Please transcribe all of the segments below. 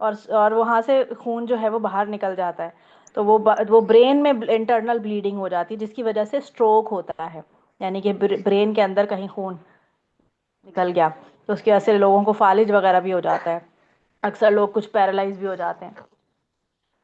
اور وہاں سے خون جو ہے وہ باہر نکل جاتا ہے، تو وہ برین میں انٹرنل بلیڈنگ ہو جاتی ہے، جس کی وجہ سے اسٹروک ہوتا ہے، یعنی کہ برین کے اندر کہیں خون نکل گیا تو اس کی وجہ سے لوگوں کو فالج وغیرہ بھی ہو جاتا ہے، اکثر لوگ کچھ پیرالائز بھی ہو جاتے ہیں۔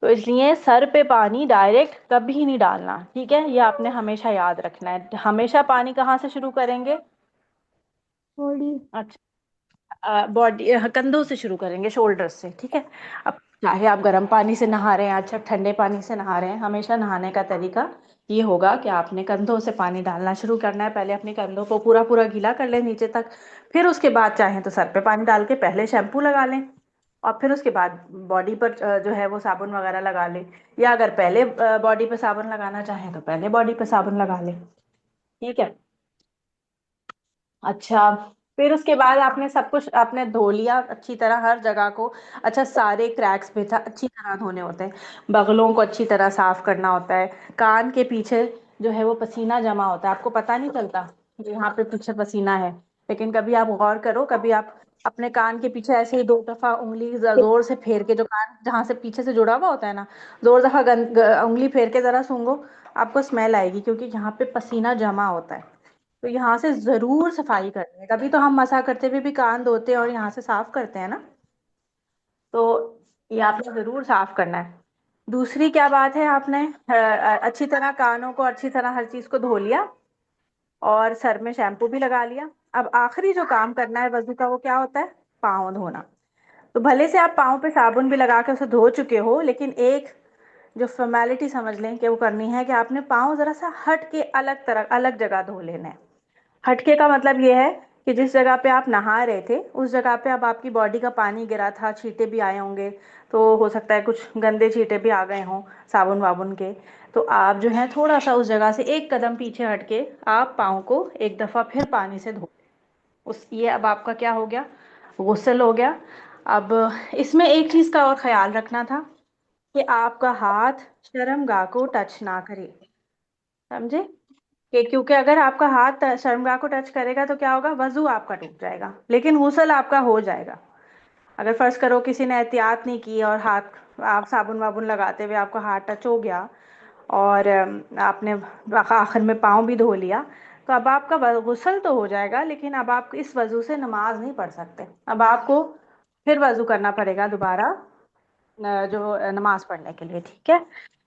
تو اس لیے سر پہ پانی ڈائریکٹ کبھی نہیں ڈالنا، ٹھیک ہے؟ یہ آپ نے ہمیشہ یاد رکھنا ہے۔ ہمیشہ پانی کہاں سے شروع کریں گے؟ تھوڑی اچھا، باڈی کندھوں سے شروع کریں گے، شولڈر سے، ٹھیک ہے؟ اب چاہے آپ گرم پانی سے نہا رہے ہیں، اچھا ٹھنڈے پانی سے نہا رہے ہیں، ہمیشہ نہانے کا طریقہ یہ ہوگا کہ آپ نے کندھوں سے پانی ڈالنا شروع کرنا ہے۔ پہلے اپنے کندھوں کو پورا پورا گیلا کر لیں نیچے تک، پھر اس کے بعد چاہیں تو سر پہ پانی ڈال کے پہلے شیمپو لگا لیں، اور پھر اس کے بعد باڈی پر جو ہے وہ صابن وغیرہ لگا لیں، یا اگر پہلے باڈی پہ صابن لگانا چاہیں تو پہلے باڈی پہ صابن لگا لیں، ٹھیک ہے؟ اچھا، پھر اس کے بعد آپ نے سب کچھ آپ نے دھو لیا اچھی طرح ہر جگہ کو، اچھا سارے کریکس پہ تھا اچھی طرح دھونے ہوتے ہیں، بغلوں کو اچھی طرح صاف کرنا ہوتا ہے، کان کے پیچھے جو ہے وہ پسینہ جمع ہوتا ہے، آپ کو پتہ نہیں چلتا کہ یہاں پہ پیچھے پسینہ ہے، لیکن کبھی آپ غور کرو، کبھی آپ اپنے کان کے پیچھے ایسے ہی 2 دفعہ انگلی زور سے پھیر کے، جو کان جہاں سے پیچھے سے جڑا ہوا ہوتا ہے نا، 2 دفعہ انگلی پھیر کے ذرا سونگو، آپ کو اسمیل آئے گی، کیونکہ یہاں پہ پسینہ جمع ہوتا ہے، تو یہاں سے ضرور صفائی کرنی ہے۔ کبھی تو ہم مسح کرتے ہوئے بھی کان دھوتے ہیں اور یہاں سے صاف کرتے ہیں نا، تو یہ آپ نے ضرور صاف کرنا ہے۔ دوسری کیا بات ہے، آپ نے اچھی طرح کانوں کو اچھی طرح ہر چیز کو دھو لیا اور سر میں شیمپو بھی لگا لیا۔ اب آخری جو کام کرنا ہے وضو کا، وہ کیا ہوتا ہے؟ پاؤں دھونا۔ تو بھلے سے آپ پاؤں پہ صابن بھی لگا کے اسے دھو چکے ہو، لیکن ایک جو فارمیلٹی سمجھ لیں کہ وہ کرنی ہے کہ آپ نے پاؤں ذرا سا ہٹ کے الگ جگہ دھو لینا ہے۔ ہٹکے کا مطلب یہ ہے کہ جس جگہ پہ آپ نہا رہے تھے اس جگہ پہ اب آپ کی باڈی کا پانی گرا تھا، چھینٹے بھی آئے ہوں گے، تو ہو سکتا ہے کچھ گندے چھینٹے بھی آ گئے ہوں صابن وابن کے، تو آپ جو ہے تھوڑا سا اس جگہ سے ایک قدم پیچھے ہٹ کے آپ پاؤں کو ایک دفعہ پھر پانی سے دھو، یہ اب آپ کا کیا ہو گیا؟ غسل ہو گیا۔ اب اس میں ایک چیز کا اور خیال رکھنا تھا کہ آپ کا ہاتھ شرمگاہ کو ٹچ نہ کرے، سمجھے؟ کہ کیونکہ اگر آپ کا ہاتھ شرمگاہ کو ٹچ کرے گا تو کیا ہوگا؟ وضو آپ کا ٹوٹ جائے گا، لیکن غسل آپ کا ہو جائے گا۔ اگر فرض کرو کسی نے احتیاط نہیں کی اور ہاتھ آپ صابن وابن لگاتے ہوئے آپ کا ہاتھ ٹچ ہو گیا اور آپ نے آخر میں پاؤں بھی دھو لیا، تو اب آپ کا غسل تو ہو جائے گا، لیکن اب آپ اس وضو سے نماز نہیں پڑھ سکتے، اب آپ کو پھر وضو کرنا پڑے گا دوبارہ جو نماز پڑھنے کے لیے، ٹھیک ہے؟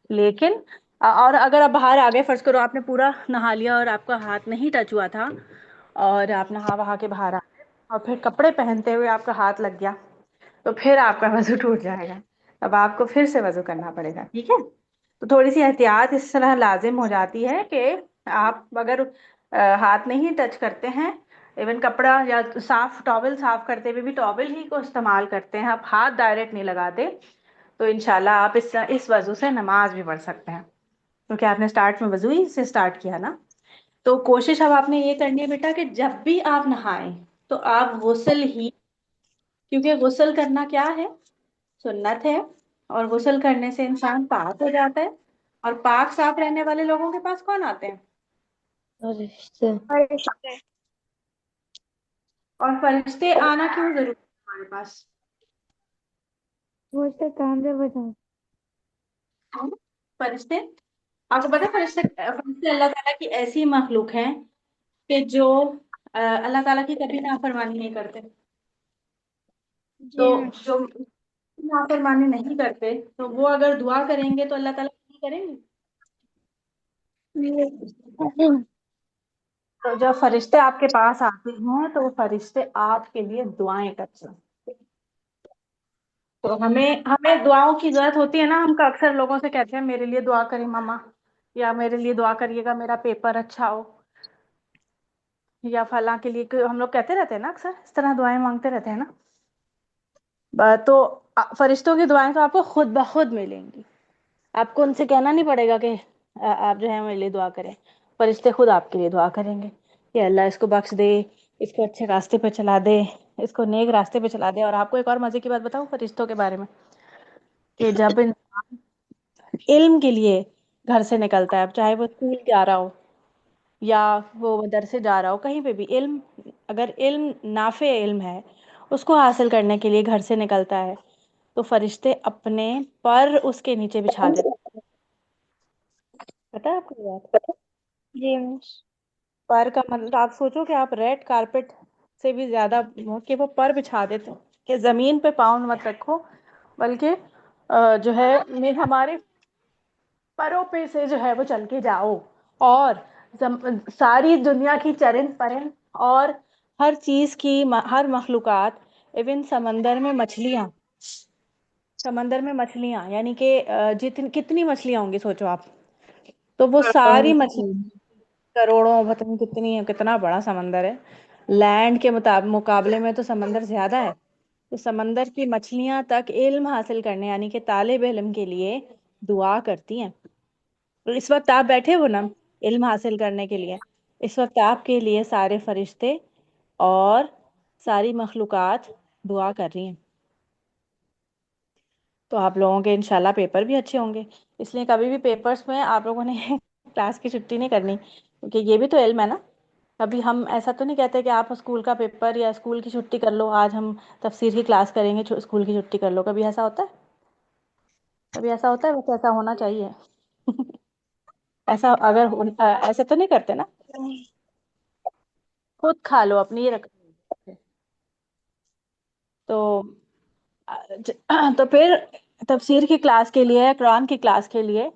لیکن اور اگر آپ باہر آ گئے، فرض کرو آپ نے پورا نہا لیا اور آپ کا ہاتھ نہیں ٹچ ہوا تھا اور آپ نہا وہا کے باہر آ گئے اور پھر کپڑے پہنتے ہوئے آپ کا ہاتھ لگ گیا، تو پھر آپ کا وضو ٹوٹ جائے گا، اب آپ کو پھر سے وضو کرنا پڑے گا، ٹھیک ہے؟ تو تھوڑی سی احتیاط اس طرح لازم ہو جاتی ہے کہ آپ اگر ہاتھ نہیں ٹچ کرتے ہیں، ایون کپڑا یا صاف ٹاول صاف کرتے ہوئے بھی ٹاول ہی کو استعمال کرتے ہیں، آپ ہاتھ ڈائریکٹ نہیں لگاتے، تو انشاءاللہ آپ اس وضو سے نماز بھی پڑھ سکتے ہیں، کیونکہ آپ نے سٹارٹ میں وضو ہی سے سٹارٹ کیا نا۔ تو کوشش اب آپ نے یہ کرنی ہے بیٹا کہ جب بھی آپ نہائیں تو آپ غسل ہی، کیونکہ غسل کرنا کیا ہے؟ سنت ہے، اور غسل کرنے سے انسان پاک ہو جاتا ہے، اور پاک صاف رہنے والے لوگوں کے پاس کون آتے ہیں؟ فرشتے۔ فرشتے۔ اور فرشتے آنا کیوں ضروری ہے ہمارے پاس؟ وہ سے کیمرے بجا فرشتے، آپ کو پتا فرشتے اللہ تعالیٰ کی ایسی مخلوق ہیں کہ جو اللہ تعالیٰ کی کبھی نافرمانی نہیں کرتے، تو جی ہاں جو نافرمانی نہیں کرتے تو وہ اگر دعا کریں گے تو اللہ تعالیٰ نہیں کریں گے؟ تو جب فرشتے آپ کے پاس آتے ہیں تو وہ فرشتے آپ کے لیے دعائیں کرتے ہیں، تو ہمیں دعاؤں کی ضرورت ہوتی ہے نا، ہم کا اکثر لوگوں سے کہتے ہیں میرے لیے دعا کریں ماما، یا میرے لیے دعا کریے گا میرا پیپر اچھا ہو، یا فلاں کے لیے، ہم لوگ کہتے رہتے ہیں نا، اکثر اس طرح دعائیں مانگتے رہتے ہیں نا، تو فرشتوں کی دعائیں تو آپ کو خود بخود ملیں گی، آپ کو ان سے کہنا نہیں پڑے گا کہ آپ جو ہے میرے لیے دعا کریں، فرشتے خود آپ کے لیے دعا کریں گے کہ اللہ اس کو بخش دے، اس کو اچھے راستے پہ چلا دے، اس کو نیک راستے پہ چلا دے۔ اور آپ کو ایک اور مزے کی بات بتاؤں فرشتوں کے بارے میں، کہ جب انسان علم کے لیے گھر سے نکلتا ہے، چاہے وہ اسکول جا رہا ہو یا وہ مدرسے جا رہا ہو، کہیں پہ بھی علم، اگر علم نافع علم ہے اس کو حاصل کرنے کے لیے گھر سے نکلتا ہے، تو فرشتے اپنے پر اس کے نیچے بچھا دیتے. پتا ہے آپ کو یہ بات؟ جی مس. پر کا مطلب آپ سوچو کہ آپ ریڈ کارپیٹ سے بھی زیادہ کہ وہ پر بچھا دیتے ہیں کہ زمین پہ پاؤں مت رکھو، بلکہ جو ہے ہمارے پروں پہ سے جو ہے وہ چل کے جاؤ، اور ساری دنیا کی چرند پرند اور ہر چیز کی ہر مخلوقات، ایون سمندر میں مچھلیاں یعنی کہ کتنی مچھلیاں ہوں گی سوچو آپ، تو وہ ساری مچھلی کروڑوں، پتہ نہیں کتنی ہے، کتنا بڑا سمندر ہے. لینڈ کے مقابلے میں تو سمندر زیادہ ہے. تو سمندر کی مچھلیاں تک علم حاصل کرنے یعنی کہ طالب علم کے لیے دعا کرتی ہیں. اور اس وقت آپ بیٹھے ہو نا علم حاصل کرنے کے لیے، اس وقت آپ کے لیے سارے فرشتے اور ساری مخلوقات دعا کر رہی ہیں. تو آپ لوگوں کے انشاءاللہ پیپر بھی اچھے ہوں گے. اس لیے کبھی بھی پیپرز میں آپ لوگوں نے کلاس کی چھٹی نہیں کرنی، کیونکہ یہ بھی تو علم ہے نا. کبھی ہم ایسا تو نہیں کہتے کہ آپ اسکول کا پیپر یا اسکول کی چھٹی کر لو، آج ہم تفسیر کی کلاس کریں گے اسکول کی چھٹی کر لو. کبھی ایسا ہوتا ہے؟ کبھی ایسا ہوتا ہے؟ ویسے ایسا ہونا چاہیے. ایسا اگر ایسے تو نہیں کرتے نا. خود کھا لو اپنی، یہ رکھ. تو تو پھر تفسیر کی کلاس کے لیے، قرآن کی کلاس کے لیے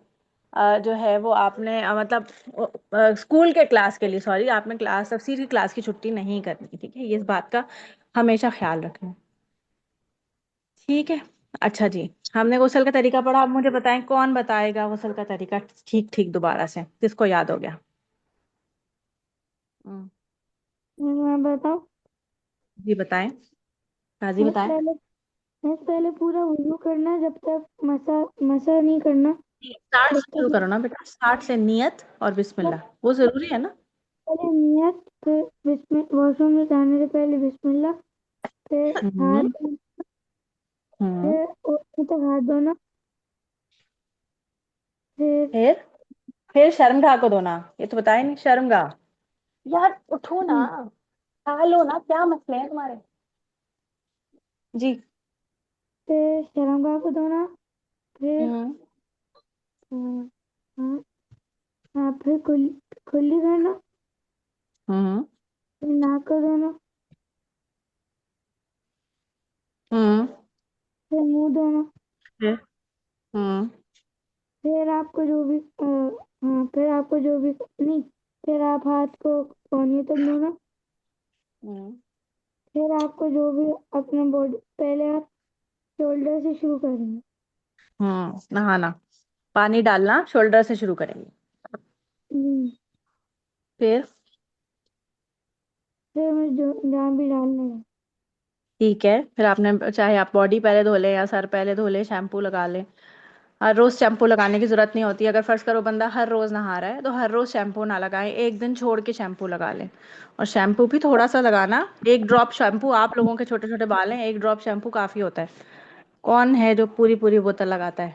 جو ہے وہ آپ نے مطلب اسکول کے کلاس کے لیے، سوری، آپ نے تفسیر کی کلاس کی چھٹی نہیں کرنی. ٹھیک ہے، یہ اس بات کا ہمیشہ خیال رکھنا. ٹھیک ہے. اچھا جی، ہم نے غسل کا طریقہ پڑھا. آپ مجھے بتائیں کون بتائے گا غسل کا طریقہ ٹھیک ٹھیک دوبارہ سے، جس کو یاد ہو گیا؟ میں بتاؤں؟ جی بتائیں، قاضی بتائیں. پہلے پورا وضو کرنا ہے، جب تک مسا نہیں کرنا. 60 جب سے شروع تک کرو نا بیٹا، 60 سے نیت اور بسم اللہ، وہ ضروری ہے نا. پہلے نیت، پھر واش روم میں جانے سے پہلے بسم اللہ، پھر ہوں ہاتھ، ہوں پھر اوپر تک ہاتھ دھونا، پھر پھر شرمگاہ کو دھونا. یہ تو بتائیں نہیں. شرمگاہ، یار اٹھو نا، کھا لو نا، کیا مسئلے ہیں تمہارے؟ جی. پھر شرمگاہ کو دھونا، پھر ہوں پھر کلی کرنا، ہوں پھر ناک کو دھونا، ہوں پھر منہ دھونا. ہوں پھر آپ کو جو بھی نہیں، پھر آپ ہاتھ کو کونی تک دھونا. ہوں پھر آپ کو جو بھی اپنا باڈی، پہلے آپ شولڈر سے شروع کریں گے. نہانا، پانی ڈالنا، شولڈر سے شروع کریں گے. پھر پھر میں جہاں بھی ڈالنا ہے. ٹھیک ہے. پھر آپ نے چاہے آپ باڈی پہلے دھو لیں یا سر پہلے دھو لیں، شیمپو لگا لیں. ہر روز شیمپو لگانے کی ضرورت نہیں ہوتی. اگر فرض کرو بندہ ہر روز نہا رہا ہے تو ہر روز شیمپو نہ لگائیں، ایک دن چھوڑ کے شیمپو لگا لیں. اور شیمپو بھی تھوڑا سا لگانا، ایک ڈراپ شیمپو. آپ لوگوں کے چھوٹے چھوٹے بال ہیں، ایک ڈراپ شیمپو کافی ہوتا ہے. کون ہے جو پوری پوری بوتل لگاتا ہے؟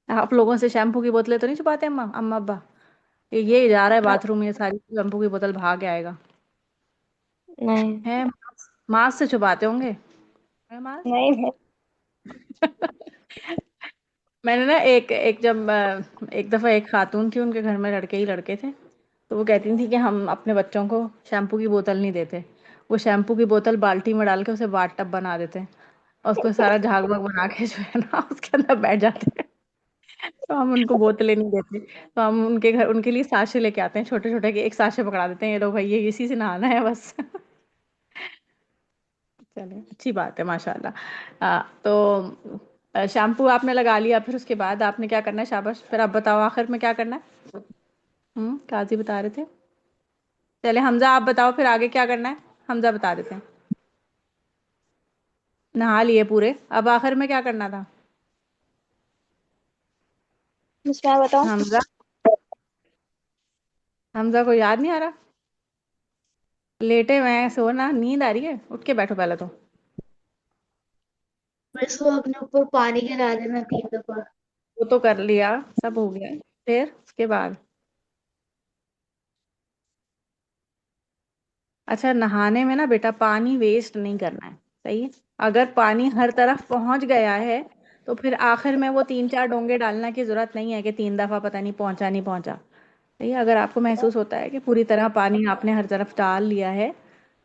آپ لوگوں سے شیمپو کی بوتلیں تو نہیں چھپاتے اما ابا؟ یہ جا رہا ہے باتھ روم، یہ ساری شیمپو کی بوتل بھاگ کے آئے گا. نہیں ہے ماس سے چھپاتے ہوں گے. ہے ماس؟ نہیں. میں نے نا ایک جب ایک دفعہ ایک خاتون تھی، ان کے گھر میں لڑکے ہی لڑکے تھے. تو وہ کہتی تھی کہ ہم اپنے بچوں کو شیمپو کی بوتل نہیں دیتے. وہ شیمپو کی بوتل بالٹی میں ڈال کے اسے باتھ ٹب بنا دیتے ہیں، اور اس کو سارا جھاگ بھاگ بنا کے جو ہے نا اس کے اندر بیٹھ جاتے ہیں. تو ہم ان کو بوتلیں نہیں دیتے. تو ہم ان کے گھر ان کے لیے ساشے لے کے آتے ہیں چھوٹے چھوٹے، کہ ایک ساشے پکڑا دیتے ہیں، یہ لو بھائی یہ اسی سے نہانا ہے بس. چلیں اچھی بات ہے ماشاء اللہ. تو شیمپو آپ نے لگا لیا، پھر اس کے بعد آپ نے کیا کرنا ہے؟ شاباش. پھر آپ بتاؤ آخر میں کیا کرنا ہے؟ قاضی بتا رہے تھے. چلے حمزہ آپ بتاؤ پھر آگے کیا کرنا ہے. حمزہ بتا دیتے ہیں. نہا لیے پورے، اب آخر میں کیا کرنا تھا؟ بس میں بتاؤں؟ حمزہ، حمزہ کو یاد نہیں آ رہا؟ لیٹے ہوئے ہیں، سونا نیند آ رہی ہے؟ اٹھ کے بیٹھو پہلے تو. بس وہ اپنے اوپر پانی گرا دینا 3 دفعہ. وہ تو کر لیا، سب ہو گیا. پھر اس کے بعد اچھا، نہانے میں نا بیٹا پانی ویسٹ نہیں کرنا ہے، صحیح ہے؟ اگر پانی ہر طرف پہنچ گیا ہے تو پھر آخر میں وہ 3 4 ڈونگے ڈالنا کی ضرورت نہیں ہے کہ 3 دفعہ پتہ نہیں پہنچا نہیں پہنچا. صحیح ہے؟ اگر آپ کو محسوس ہوتا ہے کہ پوری طرح پانی آپ نے ہر طرف ڈال لیا ہے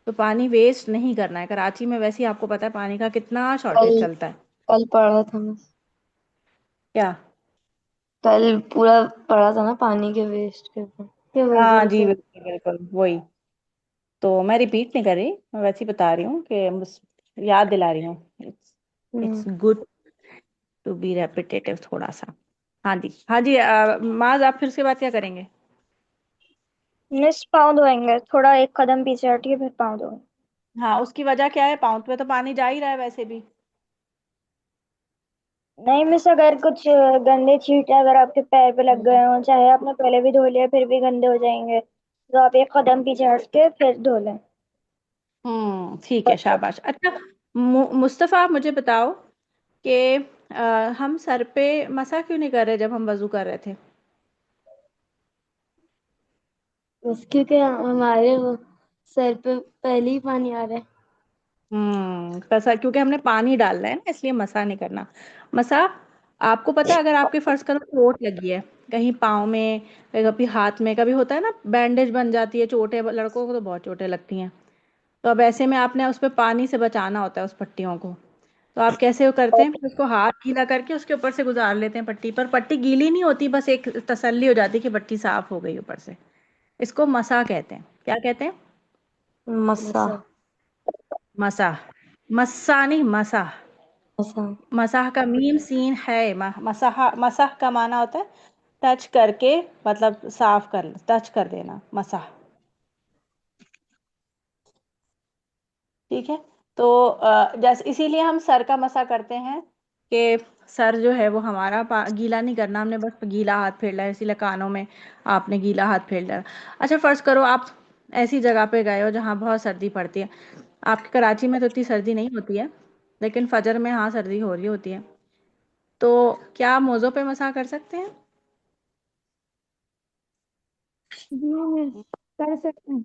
تو پانی ویسٹ نہیں کرنا ہے. کراچی میں ویسے ہی آپ کو پتا ہے پانی کا کتنا کل شارٹیج چلتا ہے. کل پڑھا تھا میں، کیا؟ کل پورا پڑھا تھا نا پانی کے ویسٹ کے اوپر، کے ہاں وضو جی، کے. بالکل بالکل وہی. تو میں ریپیٹ نہیں کر رہی، میں ویسے ہی بتا رہی ہوں کہ بس یاد دلا رہی ہوں. اٹس گڈ ٹو بی ریپیٹیٹیو تھوڑا سا. ہاں جی ہاں جی. معاذ آپ پھر اس کے بعد کیا کریں گے؟ مس پاؤں دھوئیں گے، تھوڑا ایک قدم پیچھے ہٹیے پھر پاؤں دھوئیں گے. ہاں، اس کی وجہ کیا ہے؟ پاؤں پہ تو پانی جا ہی رہا ہے ویسے بھی. نہیں مس، اگر کچھ گندے چھینٹے اگر آپ کے پیر پہ لگ گئے ہوں، چاہے آپ نے پہلے بھی دھو لیا پھر بھی گندے ہو جائیں گے، تو آپ ایک قدم پیچھے ہٹ کے پھر دھو لیں. ٹھیک ہے، شاباش. اچھا مصطفیٰ، آپ مجھے بتاؤ کہ ہم سر پہ مسح کیوں نہیں کر رہے جب ہم وضو کر رہے تھے؟ بس کیونکہ ہمارے وہ سر پہ پہلے ہی پانی آ رہا ہے. کیونکہ ہم نے پانی ڈالنا ہے نا، اس لیے مسح نہیں کرنا. مسح آپ کو پتا ہے، اگر آپ کے فرض کرو چوٹ لگی ہے کہیں پاؤں میں، کبھی ہاتھ میں، کبھی ہوتا ہے نا بینڈیج بن جاتی ہے، چوٹیں لڑکوں کو تو بہت چوٹیں لگتی ہیں، تو اب ایسے میں آپ نے اس پہ پانی سے بچانا ہوتا ہے اس پٹیوں کو. تو آپ کیسے کرتے ہیں؟ اس کو ہاتھ گیلا کر کے اس کے اوپر سے گزار لیتے ہیں پٹی پر. پٹی گیلی نہیں ہوتی، بس ایک تسلی ہو جاتی کہ پٹی صاف ہو گئی اوپر سے. اس کو مسح کہتے ہیں. کیا کہتے ہیں؟ مسا. مسح. مسا نہیں، مسح. مسا. مسح کا میم سین ہے. مسح کا معنی ہوتا ہے ٹچ کر کے، مطلب صاف کر، ٹچ کر دینا، مسح. ٹھیک ہے. تو جیسے اسی لیے ہم سر کا مسح کرتے ہیں کہ سر جو ہے وہ ہمارا گیلا نہیں کرنا، ہم نے بس گیلا ہاتھ پھیر لیا. اسی لیے کانوں میں آپ نے گیلا ہاتھ پھیر لیا. اچھا فرض کرو آپ ایسی جگہ پہ گئے ہو جہاں بہت سردی پڑتی ہے. آپ کے کراچی میں تو اتنی سردی نہیں ہوتی ہے، لیکن فجر میں ہاں سردی ہو رہی ہوتی ہے، تو کیا موزوں پہ مسح کر سکتے ہیں؟ جی مس، کر سکتے ہیں.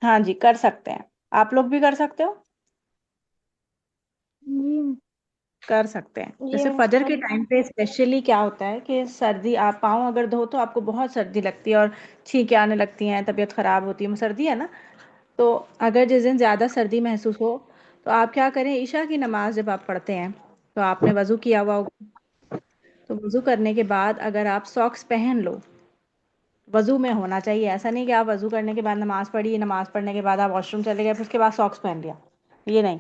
ہاں جی کر سکتے ہیں. آپ لوگ بھی کر سکتے ہو؟ جی مس. کر سکتے ہیں. جی جیسے مس. فجر کے ٹائم پہ اسپیشلی کیا ہوتا ہے کہ سردی، آپ پاؤں اگر دھو تو آپ کو بہت سردی لگتی ہے اور چھینکیں آنے لگتی ہیں، طبیعت خراب ہوتی ہے، سردی ہے نا. تو اگر جس دن زیادہ سردی محسوس ہو تو آپ کیا کریں، عشاء کی نماز جب آپ پڑھتے ہیں تو آپ نے وضو کیا ہوا ہوگا، تو وضو کرنے کے بعد اگر آپ ساکس پہن لو، وضو میں ہونا چاہیے. ایسا نہیں کہ آپ وضو کرنے کے بعد نماز پڑھی، نماز پڑھنے کے بعد آپ واش روم چلے گئے پھر اس کے بعد ساکس پہن لیا، یہ نہیں.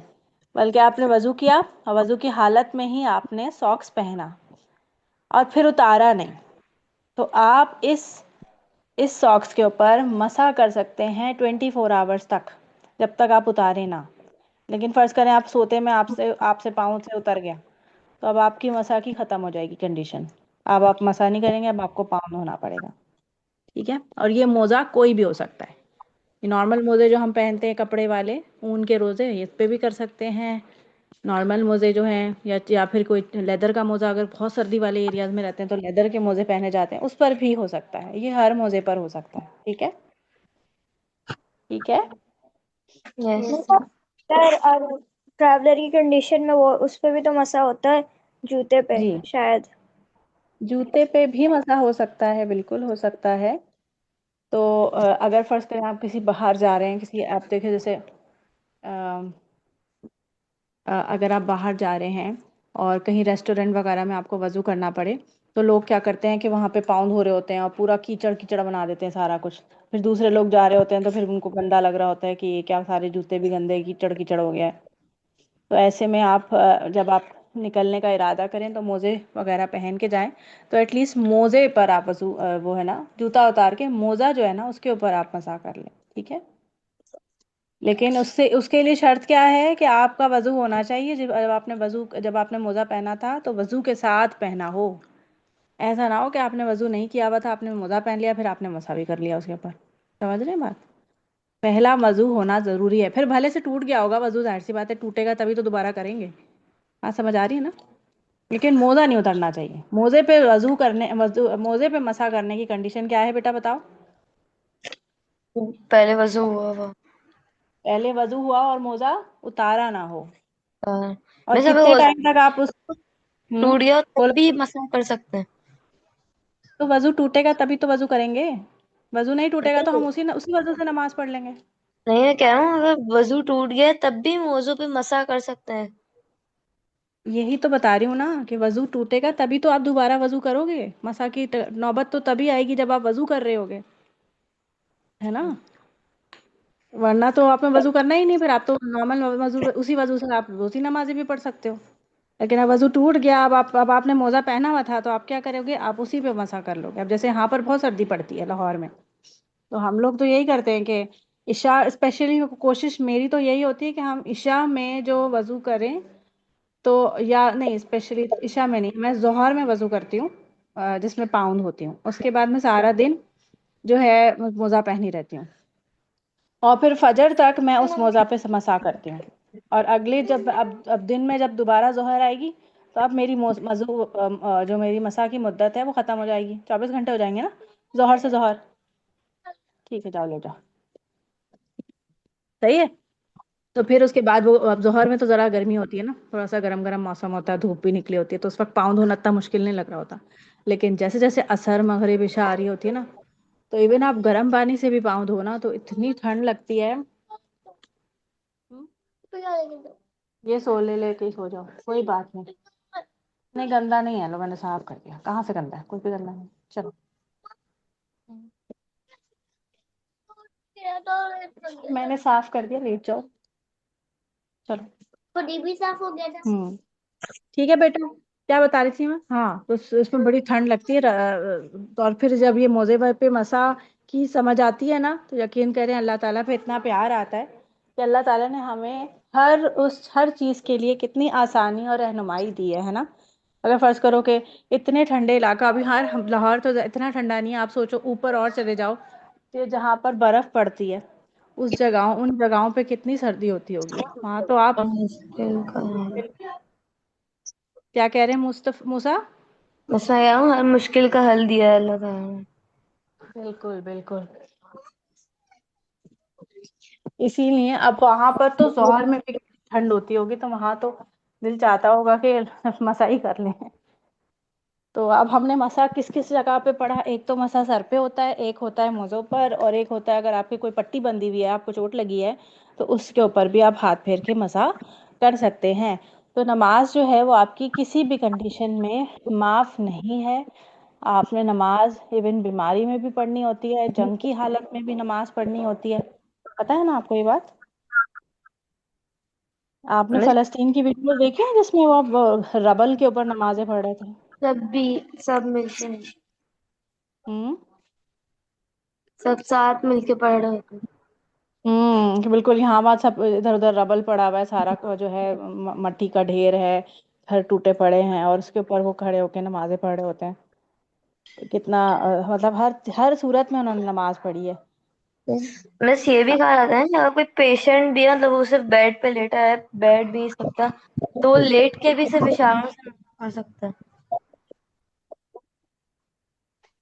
بلکہ آپ نے وضو کیا اور وضو کی حالت میں ہی آپ نے ساکس پہنا اور پھر اتارا نہیں، تو آپ اس ساکس کے اوپر مسح کر سکتے ہیں 24 آورس تک، جب تک آپ اتارے نا. لیکن فرض کریں آپ سوتے میں آپ سے پاؤں سے اتر گیا، تو اب آپ کی مسح کی ختم ہو جائے گی کنڈیشن. اب آپ مسح نہیں کریں گے، اب آپ کو پاؤں دھونا پڑے گا. ٹھیک ہے. اور یہ موزہ کوئی بھی ہو سکتا ہے. یہ نارمل موزے جو ہم پہنتے ہیں کپڑے والے اون کے روزے، اس پہ بھی کر سکتے ہیں. نارمل موزے جو ہیں یا پھر کوئی لیدر کا موزہ، اگر بہت سردی والے ایریاز میں رہتے ہیں تو لیدر کے موزے پہنے جاتے ہیں، اس پر بھی ہو سکتا ہے. یہ ہر موزے پر ہو سکتا ہے. ٹھیک ہے. ٹھیک ہے. یس. ٹریولر کی کنڈیشن میں وہ اس پہ بھی تو مسا ہوتا ہے، جوتے پہ جی شاید. جوتے پہ بھی مسح ہو سکتا ہے، بالکل ہو سکتا ہے. تو اگر فرض کریں آپ کسی باہر جا رہے ہیں، کسی آپ دیکھیں جیسے اگر آپ باہر جا رہے ہیں اور کہیں ریسٹورینٹ وغیرہ میں آپ کو وضو کرنا پڑے، تو لوگ کیا کرتے ہیں کہ وہاں پہ پاؤں دھو رہے ہوتے ہیں اور پورا کیچڑ کیچڑ بنا دیتے ہیں سارا کچھ. پھر دوسرے لوگ جا رہے ہوتے ہیں تو پھر ان کو گندا لگ رہا ہوتا ہے کہ یہ کیا سارے جوتے بھی گندے، کیچڑ کیچڑ ہو گیا ہے. تو ایسے میں آپ جب آپ نکلنے کا ارادہ کریں تو موزے وغیرہ پہن کے جائیں. تو ایٹ لیسٹ موزے پر آپ وہ ہے نا جوتا اتار کے موزہ جو ہے نا اس کے اوپر آپ مسح کر لیں. ٹھیک ہے. لیکن اس کے لیے شرط کیا ہے کہ آپ کا وضو ہونا چاہیے. جب آپ نے موزہ پہنا تھا تو وضو کے ساتھ پہنا ہو. ایسا نہ ہو کہ آپ نے وضو نہیں کیا ہوا تھا، آپ نے موزہ پہن لیا پھر آپ نے مسح بھی کر لیا اس کے اوپر. سمجھ رہے ہیں بات؟ پہلا وضو ہونا ضروری ہے. پھر بھلے سے ٹوٹ گیا ہوگا وضو، ظاہر سی بات ہے ٹوٹے گا تبھی تو دوبارہ کریں گے. بات سمجھ آ رہی ہے نا؟ لیکن موزہ نہیں اترنا چاہیے. موزے پہ مسح کرنے کی کنڈیشن کیا ہے بیٹا بتاؤ؟ پہلے وضو ہوا ہوا. پہلے وضو ہوا اور موزہ اتارا نہ ہو. اور اور ویسے کتنے وہ ٹائم تک آپ اس ٹوٹ گیا تب بولو. بھی مسح کر سکتے ہیں؟ تو وضو ٹوٹے گا تبھی تو وضو کریں گے. وضو نہیں ٹوٹے گا تو نہیں ہم اسی وضو سے نماز پڑھ لیں گے. میں کہہ رہا ہوں اگر وضو ٹوٹ گیا تب بھی موضوع پہ مسح کر سکتے ہیں. یہی تو بتا رہی ہوں نا کہ وضو ٹوٹے گا تبھی تو آپ دوبارہ وضو کرو گے. مسح کی نوبت تو تبھی آئے گی جب آپ وضو کر رہے ہوگے، ہے نا. ورنہ تو آپ نے وضو کرنا ہی نہیں، پھر آپ تو نارمل وضو اسی وضو سے آپ دوسری نمازیں بھی پڑھ سکتے ہو. لیکن اب وضو ٹوٹ گیا، اب آپ نے موزہ پہنا ہوا تھا تو آپ کیا کرو گے، آپ اسی پہ مسح کر لو گے. اب جیسے یہاں پر بہت سردی پڑتی ہے لاہور میں، تو ہم لوگ تو یہی کرتے ہیں کہ عشاء اسپیشلی کوشش میری تو یہی ہوتی ہے کہ ہم عشاء میں جو وضو کریں تو یا نہیں، اسپیشلی عشاء میں نہیں، میں ظہر میں وضو کرتی ہوں جس میں پاؤں ہوتی ہوں. اس کے بعد میں سارا دن جو ہے موزہ پہنی رہتی ہوں، اور پھر فجر تک میں اس موزہ پہ مسح کرتی ہوں. اور اگلے جب اب دن میں جب دوبارہ ظہر آئے گی تو اب میری جو میری مسح کی مدت ہے وہ ختم ہو جائے گی. 24 گھنٹے ہو جائیں گے نا ظہر سے ظہر. ٹھیک ہے، جاؤ لے جاؤ. صحیح ہے. تو پھر اس کے بعد وہ اب ظہر میں تو ذرا گرمی ہوتی ہے نا، تھوڑا سا گرم گرم موسم ہوتا ہے، دھوپ بھی نکلی ہوتی ہے، تو اس وقت پاؤں دھونا اتنا مشکل نہیں لگ رہا ہوتا. لیکن جیسے جیسے عصر مغرب عشاء آ رہی ہوتی ہے نا، تو ایون آپ گرم پانی سے بھی پاؤں دھونا تو اتنی ٹھنڈ لگتی ہے. یہ سو لے کے سو جاؤ، کوئی بات نہیں. نہیں گندا نہیں ہے، لو میں نے صاف کر دیا. کہاں سے گندا ہے؟ کوئی بھی گندا نہیں. چلو میں نے صاف کر دیا، لیٹ جاؤ. چلو خود بھی صاف ہو گیا تھا. ٹھیک ہے بیٹا، کیا بتا رہی تھی میں؟ ہاں تو اس میں بڑی ٹھنڈ لگتی ہے. اور پھر جب یہ موزے پہ مسا کی سمجھ آتی ہے نا، تو یقین کریں اللہ تعالیٰ پہ اتنا پیار آتا ہے کہ اللہ تعالیٰ نے ہمیں ہر چیز کے لیے کتنی آسانی اور رہنمائی دی ہے نا. اگر فرض کرو کہ اتنے ٹھنڈے علاقہ، ابھی لاہور تو اتنا ٹھنڈا نہیں ہے، آپ سوچو اوپر اور چلے جاؤ کہ جہاں پر برف پڑتی ہے، ان جگہوں پہ کتنی سردی ہوتی ہوگی وہاں تو آپ. کیا کہہ رہے ہیں موسیٰ؟ بس میں ہر مشکل کا حل دیا ہے اللہ تعالیٰ نے. بالکل بالکل. اسی لیے اب وہاں پر تو ظہر میں بھی ٹھنڈ ہوتی ہوگی، تو وہاں تو دل چاہتا ہوگا کہ مسا ہی کر لیں. تو اب ہم نے مسا کس کس جگہ پہ پڑھا؟ ایک تو مسا سر پہ ہوتا ہے، ایک ہوتا ہے موزوں پر، اور ایک ہوتا ہے اگر آپ کی کوئی پٹی بندھی ہوئی ہے، آپ کو چوٹ لگی ہے تو اس کے اوپر بھی آپ ہاتھ پھیر کے مسا کر سکتے ہیں. تو نماز جو ہے وہ آپ کی کسی بھی کنڈیشن میں معاف نہیں ہے. آپ نے نماز ایون بیماری میں بھی پڑھنی ہوتی ہے، جنگ کی حالت میں بھی نماز پڑھنی ہوتی ہے. پتہ ہے نا آپ کو یہ بات؟ آپ نے فلسطین کی ویڈیو دیکھی ہے جس میں وہ ربل کے اوپر نمازیں پڑھ رہے تھے؟ سب ملتے ہیں، ہوں سب ساتھ مل کے پڑھ رہے تھے. بالکل. یہاں وہاں سب ادھر ادھر ربل پڑا ہوا ہے، سارا جو ہے مٹی کا ڈھیر ہے، گھر ٹوٹے پڑے ہیں، اور اس کے اوپر وہ کھڑے ہو کے نمازیں پڑھ رہے ہوتے ہیں. کتنا مطلب ہر صورت میں انہوں نے نماز پڑھی ہے. بس یہ بھی کہا جاتا ہے کہ اگر کوئی پیشنٹ بھی مطلب وہ صرف بیڈ پہ لیٹا ہے، بیٹھ بھی سکتا، تو وہ لیٹ کے بھی صرف اشاروں سے پڑھ سکتا ہے.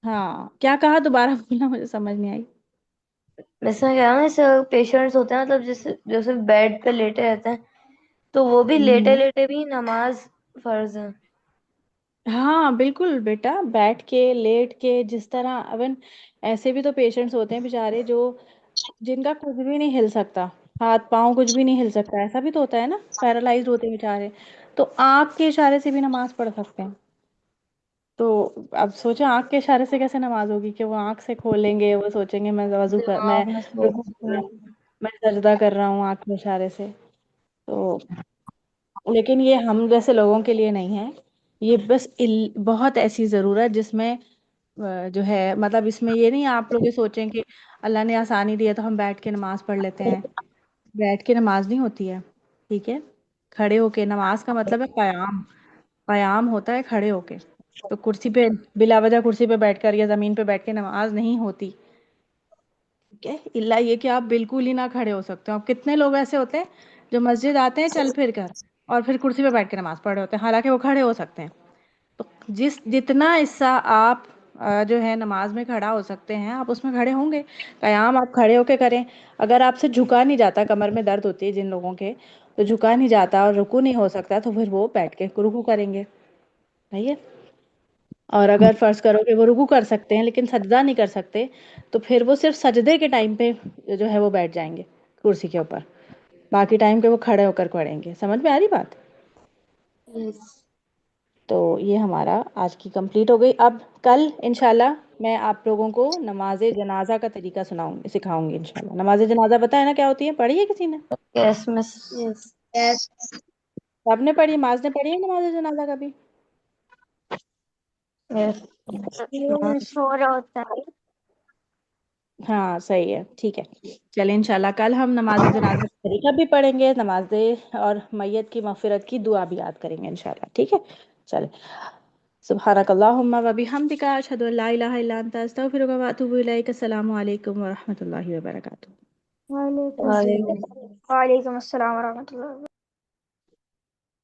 ہاں کیا کہا؟ دوبارہ بولنا، مجھے سمجھ نہیں آئی. ویسا کیا نا، جیسے پیشنٹس ہوتے ہیں مطلب جو صرف بیڈ پہ لیٹے رہتے ہیں، تو وہ بھی لیٹے لیٹے بھی نماز فرض ہے. ہاں بالکل بیٹا، بیٹھ کے لیٹ کے جس طرح. ایون ایسے بھی تو پیشنٹس ہوتے ہیں بیچارے جن کا کچھ بھی نہیں ہل سکتا، ہاتھ پاؤں کچھ بھی نہیں ہل سکتا. ایسا بھی تو ہوتا ہے نا، پیرالائزڈ ہوتے ہیں بیچارے، تو آنکھ کے اشارے سے بھی نماز پڑھ سکتے ہیں. تو اب سوچو آنکھ کے اشارے سے کیسے نماز ہوگی، کہ وہ آنکھ سے کھولیں گے، وہ سوچیں گے میں دماغ میں رکوع کر رہا ہوں، میں سجدہ کر رہا ہوں آنکھ کے اشارے سے. تو لیکن یہ ہم جیسے لوگوں کے لیے نہیں ہے. یہ بس بہت ایسی ضرورت جس میں جو ہے مطلب اس میں یہ نہیں آپ لوگ یہ سوچیں کہ اللہ نے آسانی دی ہے تو ہم بیٹھ کے نماز پڑھ لیتے ہیں. بیٹھ کے نماز نہیں ہوتی ہے، ٹھیک ہے. کھڑے ہو کے نماز کا مطلب ہے قیام. قیام ہوتا ہے کھڑے ہو کے. تو کرسی پہ بلا وجہ کرسی پہ بیٹھ کر یا زمین پہ بیٹھ کے نماز نہیں ہوتی، ٹھیک ہے. الا یہ کہ آپ بالکل ہی نہ کھڑے ہو سکتے ہو. اب کتنے لوگ ایسے ہوتے ہیں جو مسجد آتے ہیں چل پھر کر، اور پھر کرسی پہ بیٹھ کے نماز پڑھ رہے ہوتے ہیں، حالانکہ وہ کھڑے ہو سکتے ہیں. تو جتنا حصہ آپ جو ہے نماز میں کھڑا ہو سکتے ہیں، آپ اس میں کھڑے ہوں گے. قیام آپ کھڑے ہو کے کریں. اگر آپ سے جھکا نہیں جاتا، کمر میں درد ہوتی ہے جن لوگوں کے، تو جھکا نہیں جاتا اور رکوع نہیں ہو سکتا، تو پھر وہ بیٹھ کے رکوع کریں گے. صحیح ہے. اور اگر فرض کرو کہ وہ رکوع کر سکتے ہیں لیکن سجدہ نہیں کر سکتے، تو پھر وہ صرف سجدے کے ٹائم پہ جو ہے وہ بیٹھ جائیں گے کرسی کے اوپر، باقی ٹائم پہ وہ کھڑے ہو کر پڑھیں گے. سمجھ میں آ رہی بات؟ تو یہ ہمارا آج کی کمپلیٹ ہو گئی. اب کل انشاءاللہ میں آپ لوگوں کو نماز جنازہ کا طریقہ سکھاؤں گی انشاءاللہ. نماز جنازہ پتہ ہے نا کیا ہوتی ہے؟ پڑھی ہے کسی نے؟ یس مس. سب نے پڑھی؟ معاذ نے پڑھی ہے نماز جنازہ کبھی؟ یس. شور ہوتا ہے. ہاں صحیح ہے، ٹھیک ہے. چلیں انشاءاللہ کل ہم نماز جنازہ کا طریقہ بھی پڑھیں گے، نماز اور میت کی مغفرت کی دعا بھی یاد کریں گے انشاءاللہ. ٹھیک ہے. چلیں. سبحانک اللہم و بحمدک، اشہد ان لا الہ الا انت، استغفرک و اتوب الیک. السلام علیکم ورحمۃ اللہ وبرکاتہ. وعلیکم وعلیکم وعلیکم السلام ورحمۃ اللہ.